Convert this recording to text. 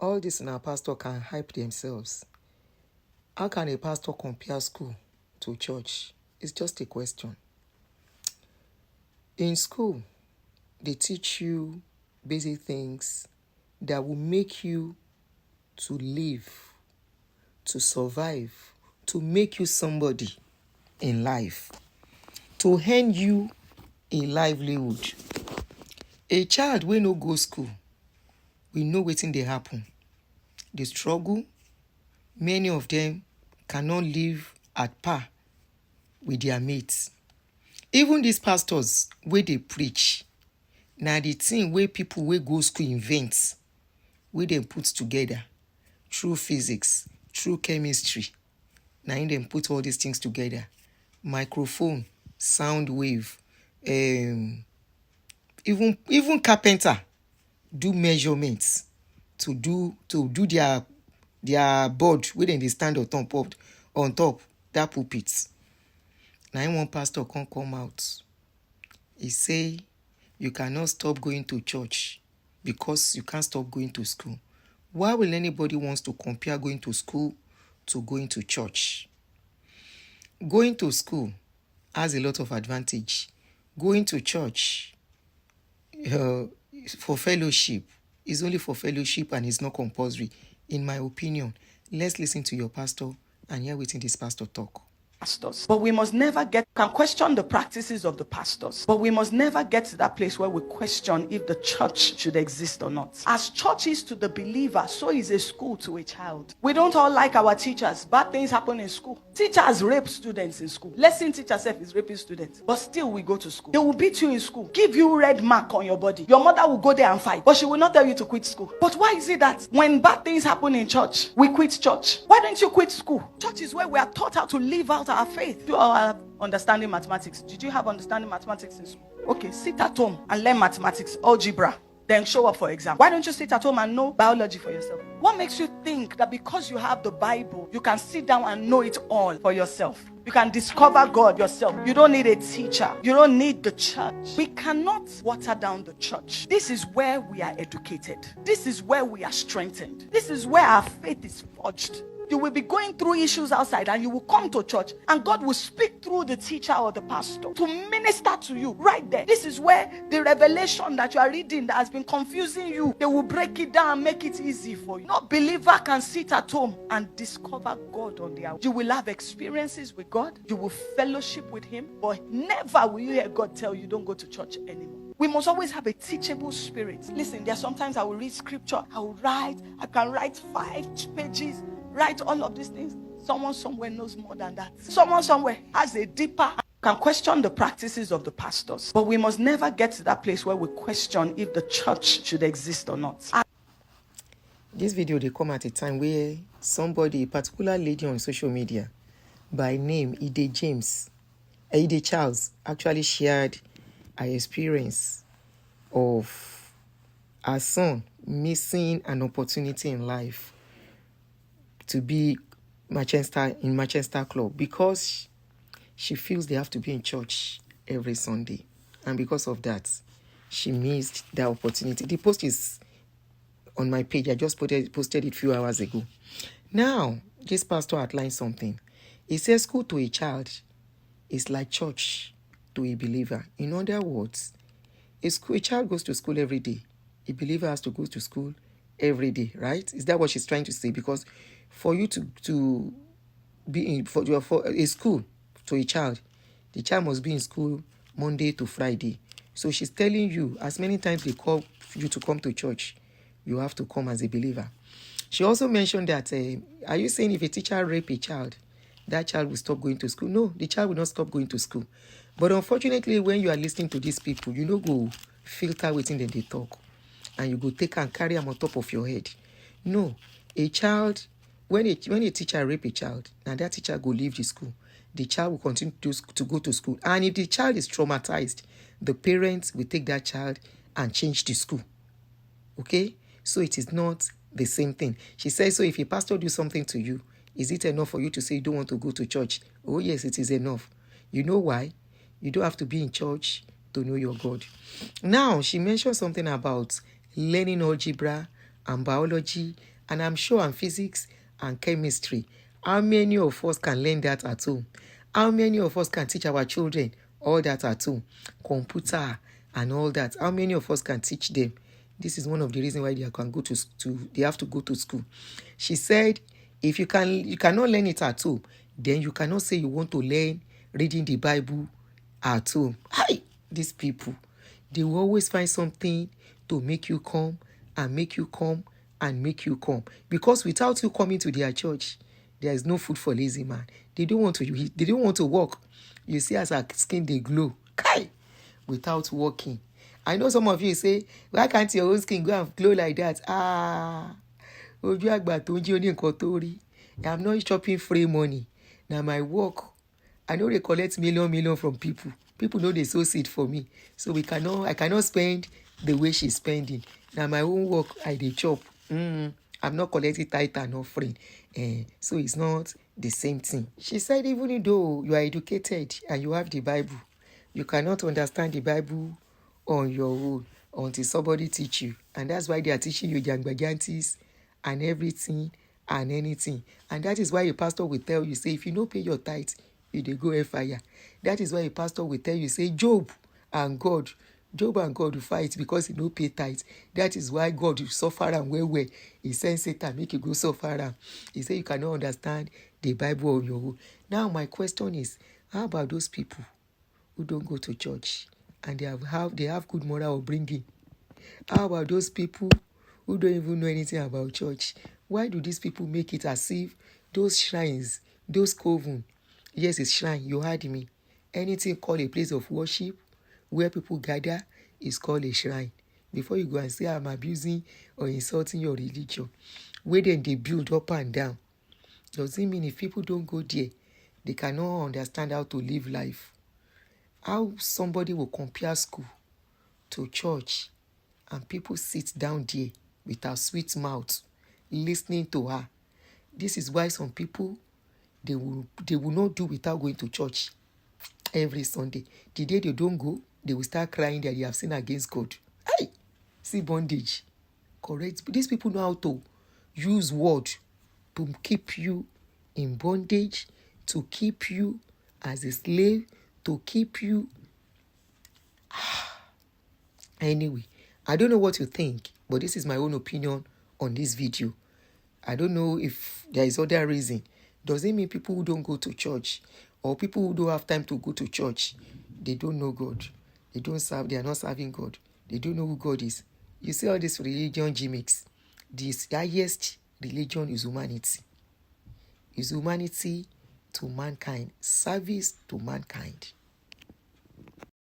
all this in our pastor can hype themselves. How can a pastor compare school to church? It's just a question. In school, they teach you basic things that will make you to live, to survive, to make you somebody in life, to earn you a livelihood. A child wey no go school, we know wetin dey happen. They struggle. Many of them cannot live at par with their mates. Even these pastors wey dey preach, na the thing wey people wey go school invent, wey dem put together through physics, through chemistry. Na im dem put all these things together. Microphone, sound wave, even carpenter do measurements to do their board wey dem dey stand on top that pulpit. Na im one pastor come out. He say you cannot stop going to church because you can't stop going to school. Why will anybody wants to compare going to school to going to church? Going to school has a lot of advantage. Going to church for fellowship is only for fellowship and is not compulsory, in my opinion. Let's listen to your pastor and hear what this pastor talk. Pastors. But we must never can question the practices of the pastors. But we must never get to that place where we question if the church should exist or not. As church is to the believer, so is a school to a child. We don't all like our teachers. Bad things happen in school. Teachers rape students in school. Lesson teacher self is raping students. But still we go to school. They will beat you in school. Give you red mark on your body. Your mother will go there and fight. But she will not tell you to quit school. But why is it that when bad things happen in church, we quit church? Why don't you quit school? Church is where we are taught how to live out our faith. Do our understanding mathematics. Did you have understanding mathematics in school? Okay, sit at home and learn mathematics, algebra, then show up for exam. Why don't you sit at home and know biology for yourself? What makes you think that because you have the Bible, you can sit down and know it all for yourself? You can discover God yourself. You don't need a teacher. You don't need the church. We cannot water down the church. This is where we are educated. This is where we are strengthened. This is where our faith is forged. You will be going through issues outside and you will come to church and God will speak through the teacher or the pastor to minister to you right there. This is where the revelation that you are reading that has been confusing you, they will break it down and make it easy for you. No believer can sit at home and discover God on their own. You will have experiences with God. You will fellowship with Him, but never will you hear God tell you don't go to church anymore. We must always have a teachable spirit. Listen, there are sometimes I will read scripture, I can write 5 pages, write all of these things. Someone somewhere knows more than that. Someone somewhere has a deeper, can question the practices of the pastors. But we must never get to that place where we question if the church should exist or not. This video, they come at a time where somebody, a particular lady on social media by name Ide Charles, actually shared her experience of her son missing an opportunity in life to be in Manchester Club because she feels they have to be in church every Sunday. And because of that, she missed that opportunity. The post is on my page. I just posted it a few hours ago. Now, this pastor outlined something. He says school to a child is like church to a believer. In other words, a child goes to school every day. A believer has to go to school every day, right? Is that what she's trying to say? Because for you to be in for a school to a child, the child must be in school Monday to Friday. So she's telling you, as many times they call you to come to church, you have to come as a believer. She also mentioned that, are you saying if a teacher rape a child, that child will stop going to school? No, the child will not stop going to school. But unfortunately, when you are listening to these people, you know, go filter within them they talk. And you go take and carry them on top of your head. No, a child, when a teacher rape a child, and that teacher go leave the school, the child will continue to go to school. And if the child is traumatized, the parents will take that child and change the school. Okay? So it is not the same thing. She says, so if a pastor do something to you, is it enough for you to say you don't want to go to church? Oh yes, it is enough. You know why? You don't have to be in church to know your God. Now, she mentioned something about learning algebra and biology, and I'm sure and physics and chemistry. How many of us can learn that at home? How many of us can teach our children all that at home? Computer and all that. How many of us can teach them? This is one of the reasons why they have to go to school. She said, if you cannot learn it at home, then you cannot say you want to learn reading the Bible at home. Hi, these people, they will always find something to make you come and make you come and make you come. Because without you coming to their church, there is no food for lazy man. They don't want to eat. They don't want to work. You see, as our skin they glow. Kai, without working. I know some of you say, why can't your own skin go and glow like that? Ojú àgbà tó ń jí ó ní nǹkan tó rí. I'm not chopping free money. Now my work, I know they collect million from people. People know they sow seed for me. So I cannot spend the way she's spending. Now my own work, I dey chop. I'm not collecting tithe and offering. So it's not the same thing. She said, even though you are educated and you have the Bible, you cannot understand the Bible on your own until somebody teach you. And that's why they are teaching you jangbajantis and everything and anything. And that is why a pastor will tell you, say, if you don't pay your tithe, you dey go fire. That is why a pastor will tell you, say, Job and God will fight because he no pay tithe. That is why God will suffer and well. He sends Satan, make you go suffer and he say you cannot understand the Bible on your own. Now my question is, how about those people who don't go to church and they have good moral upbringing? How about those people who don't even know anything about church? Why do these people make it as if those shrines, those coven, yes, it's shrine, you heard me. Anything called a place of worship where people gather is called a shrine. Before you go and say, I'm abusing or insulting your religion, where then they build up and down. Doesn't mean if people don't go there, they cannot understand how to live life. How somebody will compare school to church and people sit down there with a sweet mouth listening to her. This is why some people, they will not do without going to church every Sunday. The day they don't go, they will start crying that they have sinned against God. Hey, see bondage. Correct. These people know how to use word to keep you in bondage, to keep you as a slave, to keep you. Anyway, I don't know what you think, but this is my own opinion on this video. I don't know if there is other reason. Does it mean people who don't go to church or people who don't have time to go to church, they don't know God? They are not serving God. They don't know who God is. You see all this religion gimmicks. The highest religion is humanity. Is humanity to mankind. Service to mankind.